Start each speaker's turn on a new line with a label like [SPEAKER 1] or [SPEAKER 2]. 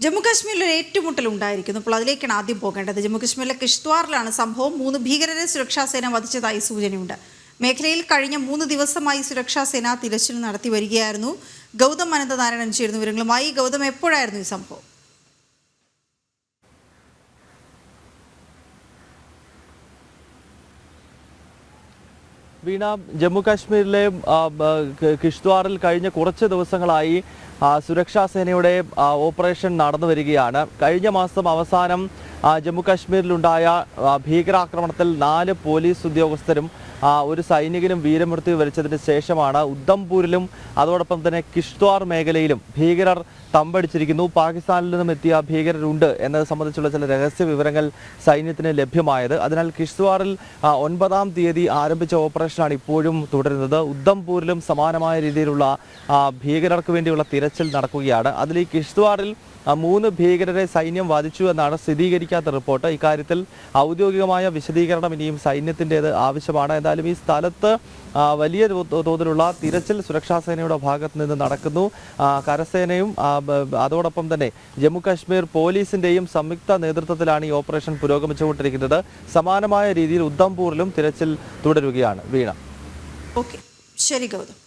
[SPEAKER 1] ജമ്മുകാശ്മീരിൽ ഒരു ഏറ്റുമുട്ടൽ ഉണ്ടായിരിക്കുന്നു. അപ്പോൾ അതിലേക്കാണ് ആദ്യം പോകേണ്ടത്. ജമ്മുകാശ്മീരിലെ കിഷ്ത്വാറിലാണ് സംഭവം. 3 ഭീകരരെ സുരക്ഷാസേന വധിച്ചതായി സൂചനയുണ്ട്. മേഖലയിൽ കഴിഞ്ഞ 3 ദിവസമായി സുരക്ഷാസേന തിരച്ചിൽ നടത്തി വരികയായിരുന്നു. ഗൗതം അനന്തനാരായണൻ ചേരുന്നു വിവരങ്ങളുമായി. ഗൗതം, എപ്പോഴായിരുന്നു ഈ സംഭവം?
[SPEAKER 2] വീണ, ജമ്മുകാശ്മീരിലെ കിഷ്ത്വാറിൽ കഴിഞ്ഞ കുറച്ച് ദിവസങ്ങളായി സുരക്ഷാ സേനയുടെ ഓപ്പറേഷൻ നടന്നു വരികയാണ്. കഴിഞ്ഞ മാസം അവസാനം ജമ്മുകാശ്മീരിലുണ്ടായ ഭീകരാക്രമണത്തിൽ 4 പോലീസ് ഉദ്യോഗസ്ഥരും ഒരു സൈനികനും വീരമൃത്യു വരിച്ചതിന് ശേഷമാണ് ഉദ്ധംപൂരിലും അതോടൊപ്പം തന്നെ കിഷ്ത്വാർ മേഖലയിലും ഭീകരർ തമ്പടിച്ചിരിക്കുന്നു. പാകിസ്ഥാനിൽ നിന്നും എത്തിയ ഭീകരരുണ്ട് എന്നത് സംബന്ധിച്ചുള്ള ചില രഹസ്യ വിവരങ്ങൾ സൈന്യത്തിന് ലഭ്യമായത്. അതിനാൽ കിഷ്ത്വാറിൽ 9-ാം തീയതി ആരംഭിച്ച ഓപ്പറേഷനാണ് ഇപ്പോഴും തുടരുന്നത്. ഉദ്ധംപൂരിലും സമാനമായ രീതിയിലുള്ള ഭീകരർക്ക് വേണ്ടിയുള്ള തിരച്ചിൽ നടക്കുകയാണ്. അതിൽ ഈ കിഷ്ത്വാറിൽ 3 ഭീകരരെ സൈന്യം വധിച്ചു എന്നാണ് സ്ഥിരീകരിക്കാത്ത റിപ്പോർട്ട്. ഇക്കാര്യത്തിൽ ഔദ്യോഗികമായ വിശദീകരണം ഇനിയും സൈന്യത്തിൻ്റേത് ആവശ്യമാണ്. എന്തായാലും ഈ സ്ഥലത്ത് വലിയ തോതിലുള്ള തിരച്ചിൽ സുരക്ഷാ സേനയുടെ ഭാഗത്ത് നിന്ന് നടക്കുന്നു. കരസേനയും അതോടൊപ്പം തന്നെ ജമ്മുകാശ്മീർ പോലീസിൻ്റെയും സംയുക്ത നേതൃത്വത്തിലാണ് ഈ ഓപ്പറേഷൻ പുരോഗമിച്ചുകൊണ്ടിരിക്കുന്നത്. സമാനമായ രീതിയിൽ ഉദ്ധംപൂരിലും തിരച്ചിൽ തുടരുകയാണ്. വീണ.
[SPEAKER 1] ഓക്കെ, ശരി ഗൗതം.